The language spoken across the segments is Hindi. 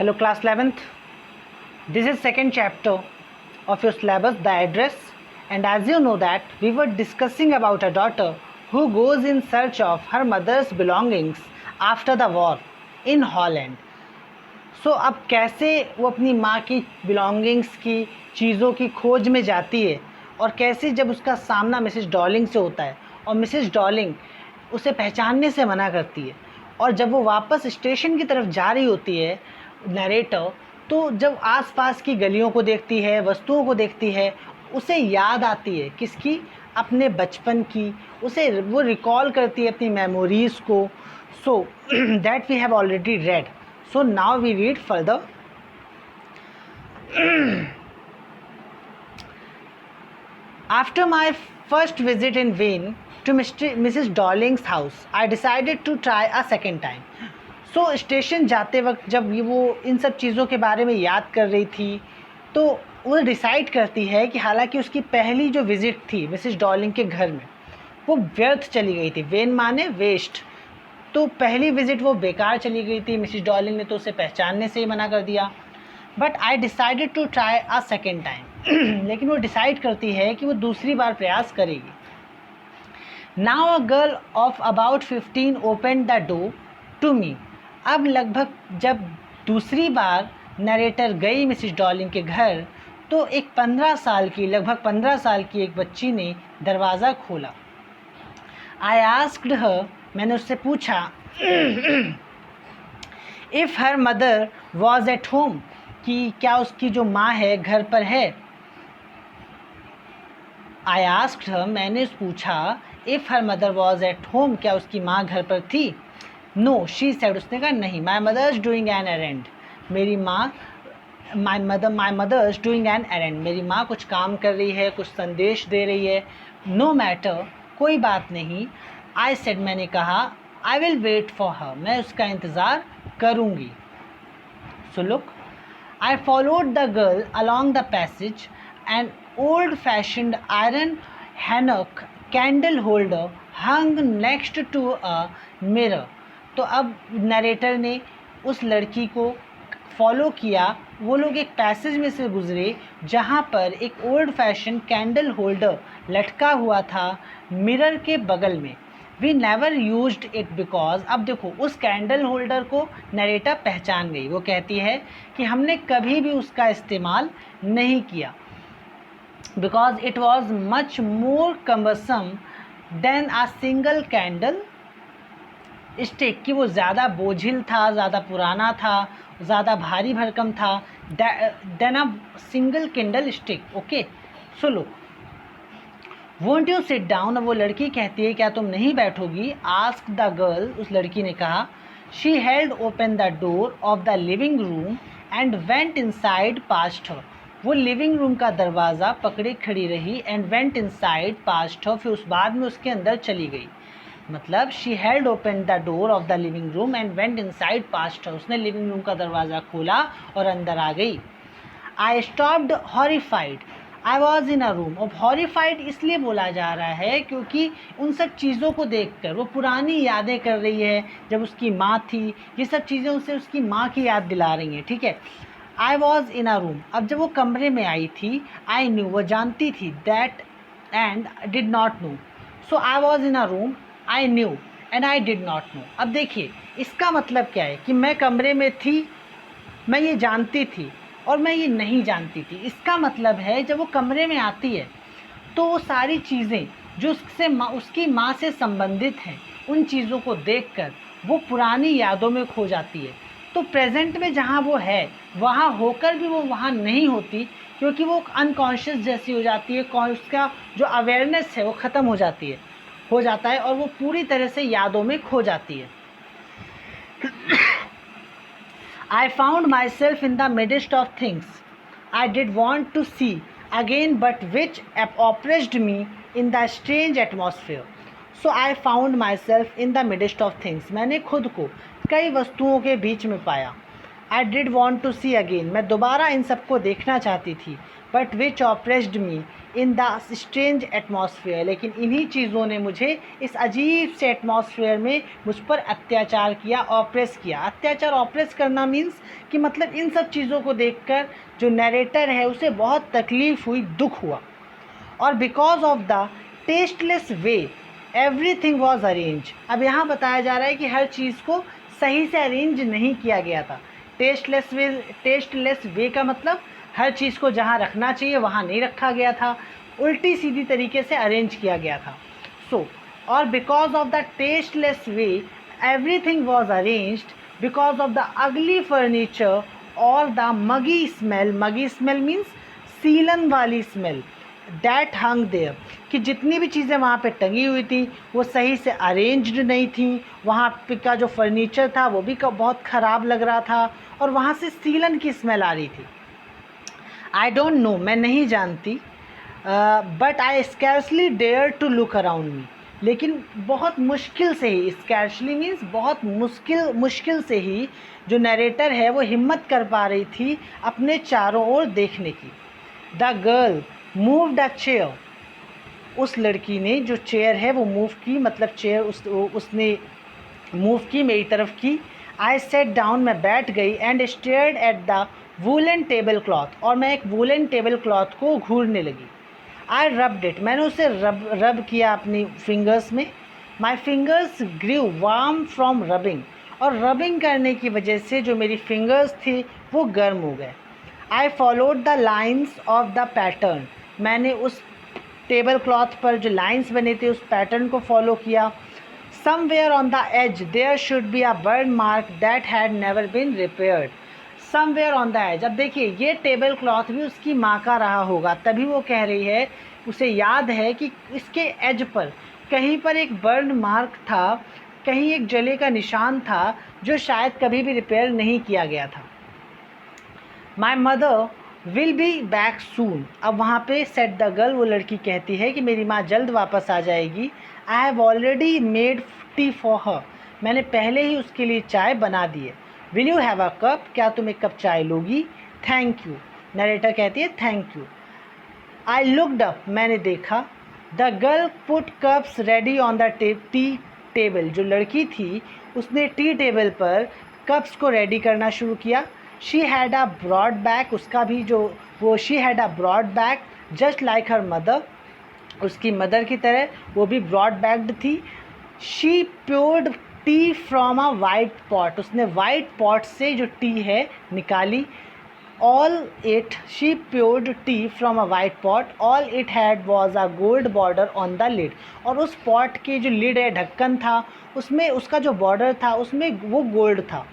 Hello class 11th. This is second chapter of your syllabus, the address, and as you know that we were discussing about a daughter who goes in search of her mother's belongings after the war in Holland. So अब कैसे वो अपनी माँ की बिलोंगिंग्स की चीज़ों की खोज में जाती है और कैसे जब उसका सामना मिसेस डॉलिंग से होता है और मिसेस डॉलिंग उसे पहचानने से मना करती है और जब वो वापस स्टेशन की तरफ जा रही होती है नरेटर, तो जब आसपास की गलियों को देखती है, वस्तुओं को देखती है, उसे याद आती है किसकी, अपने बचपन की, उसे वो रिकॉल करती है अपनी मेमोरीज़ को. So that we have already read. So now we read further. After my first visit in vain to Mrs. Darling's house, I decided to try a second time. So station जाते वक्त जब वो इन सब चीज़ों के बारे में याद कर रही थी, तो वो डिसाइड करती है कि हालांकि उसकी पहली जो विज़िट थी मिसेस डॉलिंग के घर में वो व्यर्थ चली गई थी. वेन माने वेस्ट. तो पहली विज़िट वो बेकार चली गई थी. मिसेस डॉलिंग ने तो उसे पहचानने से ही मना कर दिया. But I decided to try a second time. लेकिन वो डिसाइड करती है कि वो दूसरी बार प्रयास करेगी. Now a girl of about 15 open the door to me. अब लगभग जब दूसरी बार नरेटर गई मिसेस डॉलिंग के घर, तो एक 15 साल की, लगभग 15 साल की एक बच्ची ने दरवाज़ा खोला. आई आस्क्ड हर, मैंने उससे पूछा, if her mother was at home, कि क्या उसकी जो माँ है घर पर है. आई आस्क्ड हर, मैंने पूछा, if her mother was at home, क्या उसकी माँ घर पर थी. नो शी सेड, उसने कहा नहीं. My mother is doing an errand, मेरी माँ, my mother is doing an errand, मेरी माँ कुछ काम कर रही है, कुछ संदेश दे रही है. नो मैटर, कोई बात नहीं. आई सेड, मैंने कहा, I will wait for her, मैं उसका इंतज़ार करूँगी. So look, I followed the girl along the passage. An old fashioned iron hanak candle holder hung next to a mirror. तो अब नरेटर ने उस लड़की को फॉलो किया. वो लोग एक पैसेज में से गुजरे जहाँ पर एक ओल्ड फैशन कैंडल होल्डर लटका हुआ था मिरर के बगल में. We never used it because, अब देखो उस कैंडल होल्डर को नरेटर पहचान गई. वो कहती है कि हमने कभी भी उसका इस्तेमाल नहीं किया. Because it was much more cumbersome than a single candlestick, कि वो ज़्यादा बोझिल था, ज़्यादा पुराना था, ज़्यादा भारी भरकम था than a single candlestick. Okay, so लो, वोंट यू सिट डाउन. अब वो लड़की कहती है क्या तुम नहीं बैठोगी. आस्क द गर्ल, उस लड़की ने कहा. She held open the door of the living room and went inside past her. वो लिविंग रूम का दरवाज़ा पकड़े खड़ी रही. And went inside past her, फिर उस बाद में उसके अंदर चली गई. मतलब she held open the door of the living room and went inside past her, उसने लिविंग रूम का दरवाज़ा खोला और अंदर आ गई. I stopped horrified, I was in a room. अब हॉरिफाइड इसलिए बोला जा रहा है क्योंकि उन सब चीज़ों को देखकर वो पुरानी यादें कर रही है. जब उसकी माँ थी, ये सब चीज़ें उसे उसकी माँ की याद दिला रही हैं. ठीक है. I was in a room, अब जब वो कमरे में आई थी. आई न्यू, वो जानती थी. That and did not know. So I was in a room, I knew and I did not know. अब देखिए इसका मतलब क्या है कि मैं कमरे में थी, मैं ये जानती थी, और मैं ये नहीं जानती थी. इसका मतलब है जब वो कमरे में आती है तो वो सारी चीज़ें जो उसकी माँ से संबंधित हैं, उन चीज़ों को देखकर वो पुरानी यादों में खो जाती है. तो प्रेजेंट में जहाँ वो है वहाँ होकर भी वो वहाँ नहीं होती, क्योंकि वो अनकॉन्शियस जैसी हो जाती है. उसका जो अवेयरनेस है वो ख़त्म हो जाता है और वो पूरी तरह से यादों में खो जाती है. I found myself in the midst of things I did want to see again, but which oppressed me in the strange atmosphere. So I found myself in the midst of things. मैंने खुद को कई वस्तुओं के बीच में पाया. I did want to see again, मैं दोबारा इन सबको देखना चाहती थी। But which oppressed me in the strange atmosphere, लेकिन इन्हीं चीज़ों ने मुझे इस अजीब से एटमॉस्फेयर में मुझ पर अत्याचार किया, ऑप्रेस किया। अत्याचार ऑप्रेस करना मीन्स कि मतलब इन सब चीज़ों को देखकर जो नरेटर है उसे बहुत तकलीफ़ हुई, दुख हुआ। और because of the tasteless way everything was arrange, अब यहाँ बताया जा रहा है कि हर चीज़ को सही से अरेंज नहीं किया गया था। टेस्टलेस वे का मतलब हर चीज़ को जहाँ रखना चाहिए वहाँ नहीं रखा गया था, उल्टी सीधी तरीके से अरेंज किया गया था। और because of the tasteless way everything was arranged, because of the ugly furniture और द मगी स्मेल मीन्स सीलन वाली स्मेल, डैट हंग देयर, कि जितनी भी चीज़ें वहाँ पे टंगी हुई थी वो सही से अरेंज्ड नहीं थी। वहाँ पे का जो फर्नीचर था वो भी बहुत ख़राब लग रहा था और वहाँ से सीलन की स्मेल आ रही थी। आई डोंट नो, मैं नहीं जानती, but I scarcely dare to look around me, लेकिन बहुत मुश्किल से ही, स्कैर्सली मीन्स बहुत मुश्किल से ही जो नरेटर है वो हिम्मत कर पा रही थी अपने चारों ओर देखने की। The girl moved a chair, उस लड़की ने जो चेयर है वो मूव की, मतलब चेयर उसने मूव की मेरी तरफ की। आई सेट डाउन, मैं बैठ गई। And stared at the woollen table cloth, और मैं एक वूलन टेबल क्लॉथ को घूरने लगी। आई रब्ड इट, मैंने उसे रब किया अपनी फिंगर्स में। My fingers grew warm from rubbing, और रबिंग करने की वजह से जो मेरी फिंगर्स थी वो गर्म हो गए। आई followed the lines of the pattern, मैंने उस टेबल क्लॉथ पर जो लाइन्स बने थे उस पैटर्न को फॉलो किया। Somewhere on the edge there should be a burn mark that had never been repaired. Somewhere on the edge, अब देखिए ये टेबल क्लॉथ भी उसकी माँ का रहा होगा, तभी वो कह रही है, उसे याद है कि इसके एज पर कहीं पर एक बर्न मार्क था, कहीं एक जले का निशान था जो शायद कभी भी रिपेयर नहीं किया गया था। My mother will be back soon, अब वहाँ पे सेट द गर्ल, वो लड़की कहती है कि मेरी माँ जल्द वापस आ जाएगी। I have already made tea for her, मैंने पहले ही उसके लिए चाय बना दी है। Will you have a cup, क्या तुम एक कप चाय लोगी? थैंक यू, नरेटर कहती है thank you. I looked up, मैंने देखा। The girl put cups ready on the tea table, जो लड़की थी उसने टी टेबल पर कप्स को रेडी करना शुरू किया। She had a broad back, उसका भी जो वो she had a broad back just like her mother, उसकी मदर की तरह वो भी ब्रॉड बैक्ड थी। She poured tea from a white pot, उसने वाइट पॉट से जो टी है निकाली। All it, she poured tea from a white pot, all it had was a gold border on the lid, और उस पॉट की जो लिड है, ढक्कन था, उसमें उसका जो बॉर्डर था उसमें वो गोल्ड था।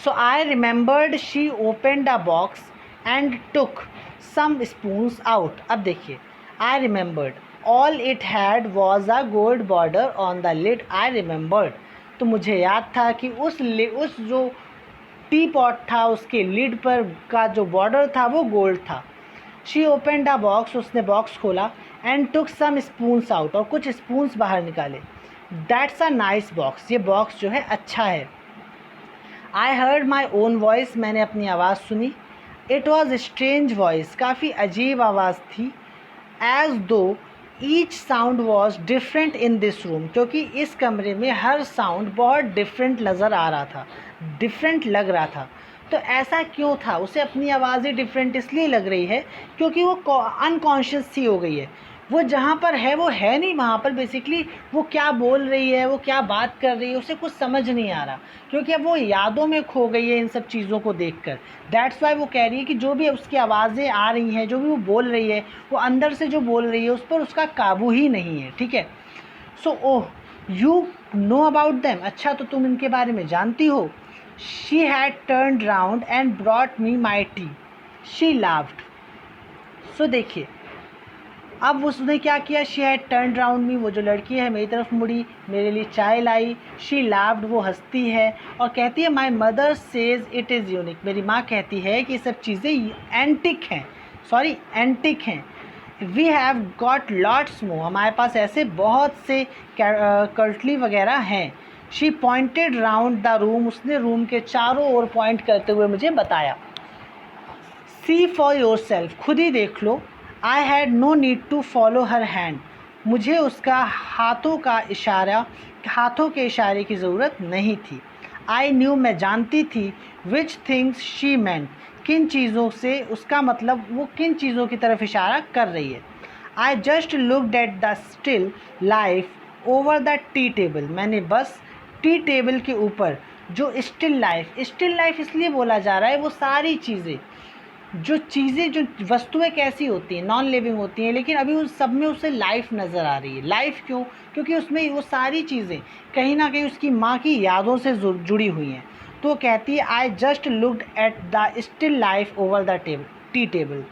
So I remembered she opened a box and took some spoons out. अब देखिए, I remembered, all it had was a gold border on the lid. I remembered, तो मुझे याद था कि उस जो टी पॉट था उसके लिड पर का जो बॉर्डर था वो गोल्ड था। She opened a box, उसने बॉक्स खोला। And took some spoons out, और कुछ स्पून्स बाहर निकाले। That's a nice box, ये बॉक्स जो है अच्छा है। I heard my own voice, मैंने अपनी आवाज़ सुनी। इट वॉज स्ट्रेंज वॉइस, काफ़ी अजीब आवाज़ थी। एज दो each sound was different in this room, क्योंकि इस कमरे में हर साउंड बहुत डिफरेंट नज़र आ रहा था, डिफरेंट लग रहा था। तो ऐसा क्यों था? उसे अपनी आवाज़ें डिफरेंट इसलिए लग रही है क्योंकि वो अनकॉन्शियस सी हो गई है। वो जहाँ पर है वो है नहीं वहाँ पर, बेसिकली वो क्या बोल रही है, वो क्या बात कर रही है, उसे कुछ समझ नहीं आ रहा, क्योंकि अब वो यादों में खो गई है इन सब चीज़ों को देखकर। दैट्स वाई वो कह रही है कि जो भी उसकी आवाज़ें आ रही हैं, जो भी वो बोल रही है, वो अंदर से जो बोल रही है उस पर उसका काबू ही नहीं है। ठीक है। So oh you know about them, अच्छा तो तुम इनके बारे में जानती हो। She had turned round and brought me my tea, she laughed. So देखिए, अब उसने क्या किया, she had turn round me, वो जो लड़की है मेरी तरफ मुड़ी, मेरे लिए चाय लाई। शी लाफ्ड, वो हंसती है और कहती है my mother says it is unique, मेरी माँ कहती है कि सब चीज़ें एंटिक हैं। We have got lots more, हमारे पास ऐसे बहुत से कर्टली वगैरह हैं। She pointed round the room, उसने रूम के चारों ओर पॉइंट करते हुए मुझे बताया। सी फॉर योर सेल्फ, खुद ही देख लो। I had no need to follow her hand, मुझे उसका हाथों के इशारे की ज़रूरत नहीं थी। आई न्यू, मैं जानती थी। विच थिंग्स शी मेंट, किन चीज़ों से उसका मतलब वो किन चीज़ों की तरफ इशारा कर रही है। I just looked at the still life over the tea table, मैंने बस टी टेबल के ऊपर जो स्टिल लाइफ इसलिए बोला जा रहा है, वो सारी चीज़ें जो वस्तुएं कैसी होती हैं, नॉन लिविंग होती हैं, लेकिन अभी उस सब में उसे लाइफ नज़र आ रही है। लाइफ क्यों? क्योंकि उसमें वो सारी चीज़ें कहीं ना कहीं उसकी माँ की यादों से जुड़ी हुई हैं। तो वो कहती है I just looked at the still life over the tea table,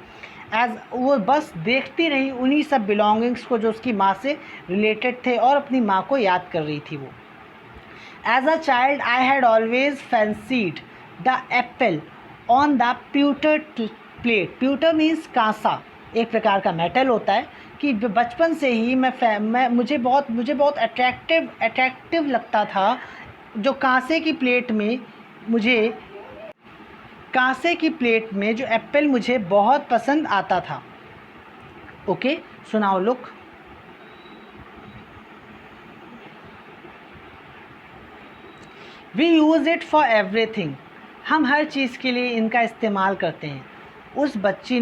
as वो बस देखती रही उन्हीं सब बिलोंगिंग्स को जो उसकी माँ से रिलेटेड थे और अपनी माँ को याद कर रही थी वो। As a child I had always fancied the apple on the pewter plate. Pewter means कांसा, एक प्रकार का मेटल होता है। कि बचपन से ही मुझे बहुत अट्रैक्टिव लगता था जो कांसे की प्लेट में जो एप्पल मुझे बहुत पसंद आता था। ओके, सुनाओ look. We use it for everything, हम हर चीज़ के लिए इनका इस्तेमाल करते हैं। उस लड़की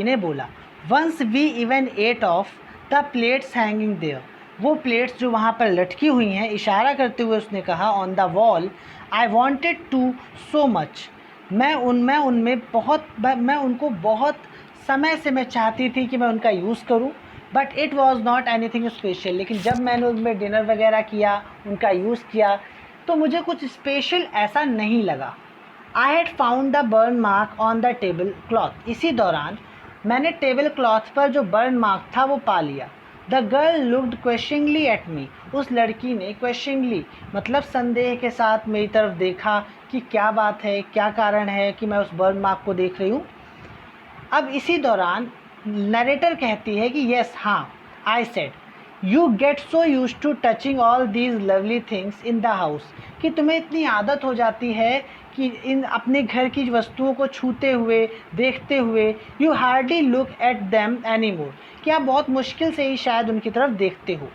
ने बोला। Once we even ate off the plates hanging there, वो प्लेट्स जो वहाँ पर लटकी हुई हैं, इशारा करते हुए उसने कहा on the wall. I wanted to so much, मैं उनको बहुत समय से मैं चाहती थी कि मैं उनका यूज़ करूँ। But it was not anything special, लेकिन जब मैंने उनमें डिनर वगैरह किया, उनका यूज़ किया, तो मुझे कुछ स्पेशल ऐसा नहीं लगा। I had found the burn mark on the table cloth, इसी दौरान मैंने टेबल क्लॉथ पर जो बर्न मार्क था वो पा लिया। The girl looked questioningly at me, उस लड़की ने क्वेश्चनिंगली मतलब संदेह के साथ मेरी तरफ देखा कि क्या बात है, क्या कारण है कि मैं उस बर्न मार्क को देख रही हूँ। अब इसी दौरान नरेटर कहती है कि यस, हाँ, I said you get so used to touching all these lovely things in the house, कि तुम्हें इतनी आदत हो जाती है कि इन अपने घर की वस्तुओं को छूते हुए, देखते हुए, you hardly look at them any more, कि आप बहुत मुश्किल से ही शायद उनकी तरफ देखते हो।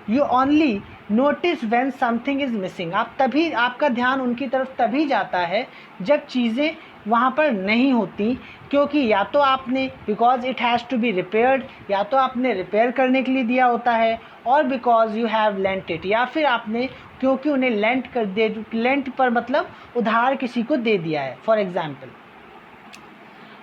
You only notice when something is missing, आपका ध्यान उनकी तरफ तभी जाता है जब चीज़ें वहाँ पर नहीं होती, क्योंकि या तो आपने because it has to be repaired, या तो आपने रिपेयर करने के लिए दिया होता है, और because you have lent it, या फिर आपने क्योंकि उन्हें लेंट पर मतलब उधार किसी को दे दिया है, for example.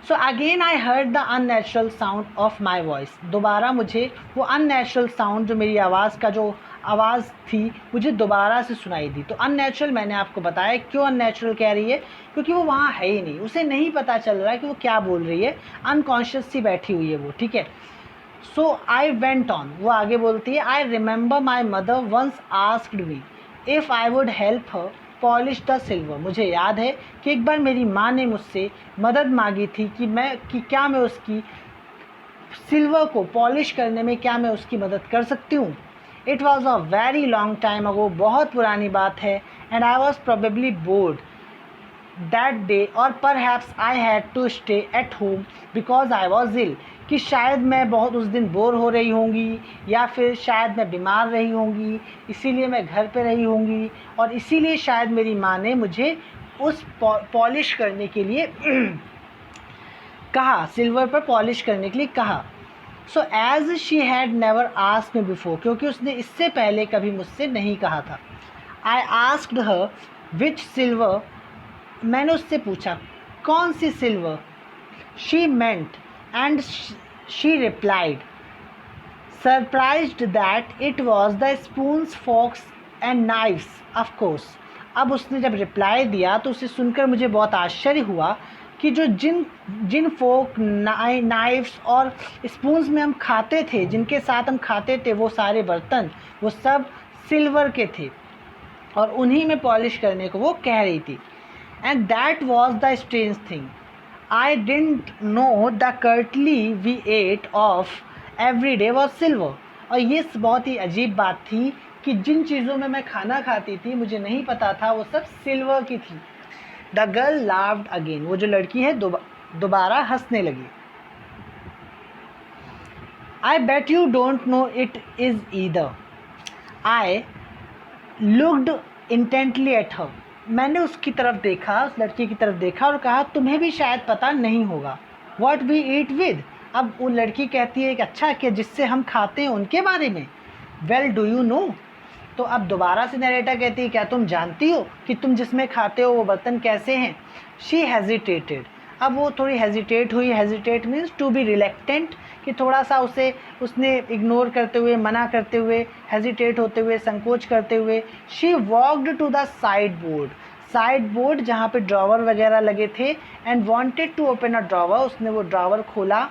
So again I heard the unnatural sound of my voice, दोबारा मुझे वो अननेचुरल साउंड जो मेरी आवाज़ का जो आवाज़ थी मुझे दोबारा से सुनाई दी। तो अननेचुरल मैंने आपको बताया क्यों अननेचुरल कह रही है, क्योंकि वो वहाँ है ही नहीं, उसे नहीं पता चल रहा है कि वो क्या बोल रही है, अनकॉन्शियस सी बैठी हुई है वो, ठीक है। सो आई वेंट ऑन, वो आगे बोलती है, I remember my mother once asked me if I would help her polish the silver, मुझे याद है कि एक बार मेरी माँ ने मुझसे मदद मांगी थी कि क्या मैं उसकी सिल्वर को पॉलिश करने में क्या मैं उसकी मदद कर सकती हूँ। It was a very long time ago, बहुत पुरानी बात है, and I was probably bored that day और perhaps I had to stay at home because I was ill, कि शायद मैं बहुत उस दिन बोर हो रही होंगी, या फिर शायद मैं बीमार रही होंगी, इसीलिए मैं घर पे रही होंगी, और इसीलिए शायद मेरी माँ ने मुझे उस पॉलिश करने के लिए कहा, सिल्वर पर पॉलिश करने के लिए कहा। So as she had never asked me before, क्योंकि उसने इससे पहले कभी मुझसे नहीं कहा था। I asked her which silver, मैंने उससे पूछा कौन सी silver. She meant and she replied surprised that it was the spoons, forks and knifes of course. अब उसने जब रिप्लाई दिया तो उसे सुनकर मुझे बहुत आश्चर्य हुआ कि जो जिन फोक, नाइफ्स और स्पून्स में हम खाते थे, जिनके साथ हम खाते थे, वो सारे बर्तन वो सब सिल्वर के थे, और उन्हीं में पॉलिश करने को वो कह रही थी। And that was the strange thing, I didn't know the cutlery we ate off every day was silver. और ये बहुत ही अजीब बात थी कि जिन चीज़ों में मैं खाना खाती थी मुझे नहीं पता था वो सब सिल्वर की थी। द गर्ल लाफ्ड अगेन, वो जो लड़की है दोबारा हंसने लगी। I bet you don't know it is either. I looked intently at her, मैंने उसकी तरफ देखा, उस लड़की की तरफ देखा और कहा तुम्हें भी शायद पता नहीं होगा। व्हाट वी ईट विद, अब वो लड़की कहती है कि अच्छा कि जिससे हम खाते हैं उनके बारे में। वेल डू यू नो, तो अब दोबारा से नरेटर कहती है क्या तुम जानती हो कि तुम जिसमें खाते हो वो बर्तन कैसे हैं। शी हेजिटेटेड, अब वो थोड़ी हेजिटेट हुई। Hesitate means to be reluctant, कि थोड़ा सा उसने इग्नोर करते हुए, मना करते हुए, हेजिटेट होते हुए, संकोच करते हुए। She walked to the sideboard जहाँ पे ड्रॉवर वगैरह लगे थे, and wanted to open a drawer, उसने वो ड्रॉवर खोला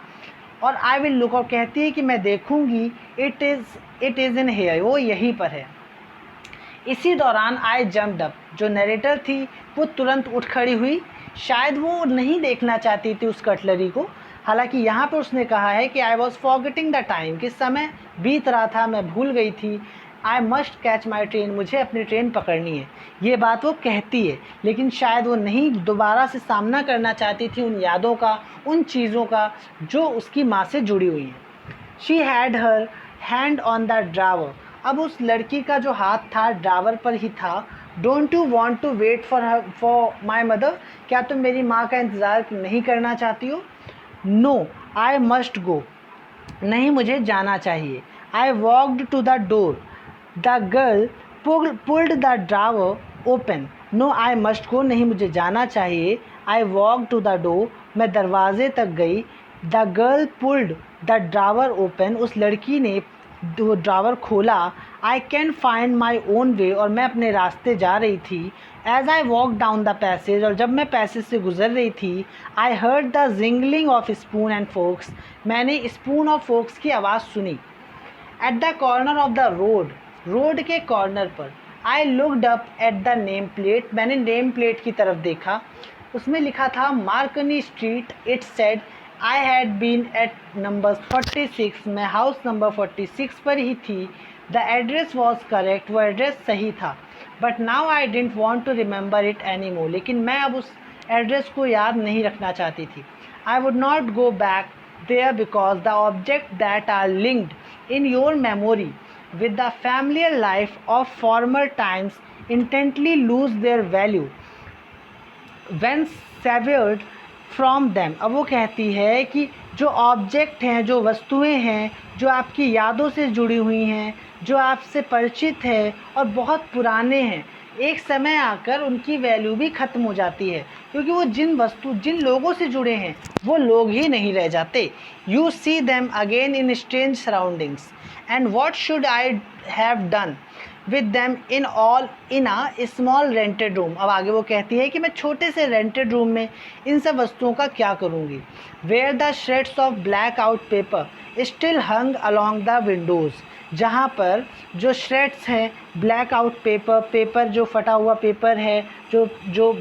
और आई विल लुक, और कहती है कि मैं देखूँगी, इट इज़ इन हेयर, वो यहीं पर है। इसी दौरान आई जम्प्ड अप, जो नरेटर थी वो तुरंत उठ खड़ी हुई। शायद वो नहीं देखना चाहती थी उस कटलरी को, हालांकि यहाँ पर उसने कहा है कि I was forgetting the time, कि समय बीत रहा था, मैं भूल गई थी। I must catch my train, मुझे अपनी ट्रेन पकड़नी है, ये बात वो कहती है, लेकिन शायद वो नहीं दोबारा से सामना करना चाहती थी उन यादों का, उन चीज़ों का जो उसकी माँ से जुड़ी हुई हैं। She had her hand on the drawer, अब उस लड़की का जो हाथ था ड्रावर पर ही था। Don't you want to wait for my mother, क्या तुम मेरी माँ का इंतज़ार नहीं करना चाहती हो। नो आई मस्ट गो, नहीं मुझे जाना चाहिए। I walked to the door, the girl pulled the drawer open. No I must go, नहीं मुझे जाना चाहिए। I walk to the door, मैं दरवाजे तक गई। The girl pulled the drawer open, उस लड़की ने वो ड्रावर खोला। I can find my own way, और मैं अपने रास्ते जा रही थी। As I walk down the passage, और जब मैं पैसेज से गुजर रही थी, I heard the jingling of spoon and forks, मैंने स्पून और फोक्स की आवाज़ सुनी। At the corner of the road के कॉर्नर पर। I looked up at the name plate, मैंने नेम प्लेट की तरफ देखा, उसमें लिखा था Marconi street. It said I had been at number 46, मैं हाउस नंबर 46 पर ही थी। द एड्रेस वॉज करेक्ट, वो एड्रेस सही था। But now I didn't want to remember it any more, लेकिन मैं अब उस एड्रेस को याद नहीं रखना चाहती थी। I would not go back there because the object that are linked in your memory with the familiar life of former times intently lose their value when severed from them। अब वो कहती है कि जो ऑब्जेक्ट हैं, जो वस्तुएं हैं, जो आपकी यादों से जुड़ी हुई हैं, जो आपसे परिचित है और बहुत पुराने हैं, एक समय आकर उनकी वैल्यू भी ख़त्म हो जाती है, क्योंकि वो जिन लोगों से जुड़े हैं वो लोग ही नहीं रह जाते। You see them again in strange surroundings and what should I have done with them in a small rented room. अब आगे वो कहती है कि मैं छोटे से रेंटेड रूम में इन सब वस्तुओं का क्या करूँगी। Where the shreds of blackout paper still hung along the windows, जहाँ पर जो श्रेड्स हैं ब्लैक आउट पेपर जो फटा हुआ पेपर है, जो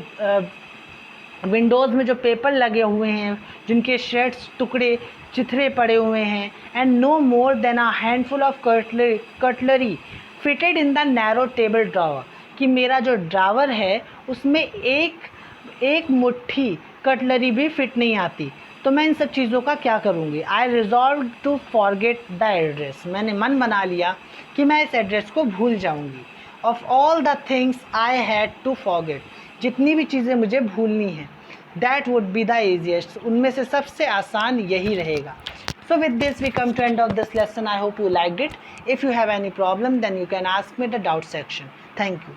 विंडोज़ में जो पेपर लगे हुए हैं, जिनके श्रेड्स टुकड़े चिथड़े पड़े हुए हैं। And no more than a handful of cutlery fitted in the narrow table drawer, कि मेरा जो ड्रावर है उसमें एक मुट्ठी कटलरी भी फिट नहीं आती, तो मैं इन सब चीज़ों का क्या करूँगी। I resolve to forget the address, मैंने मन बना लिया कि मैं इस एड्रेस को भूल जाऊँगी। Of all the things I had to forget, जितनी भी चीज़ें मुझे भूलनी हैं, that would be the easiest, उनमें से सबसे आसान यही रहेगा। So with this we come to end of this lesson. I hope you liked it. If you have any problem then you can ask me in the doubt section. Thank you.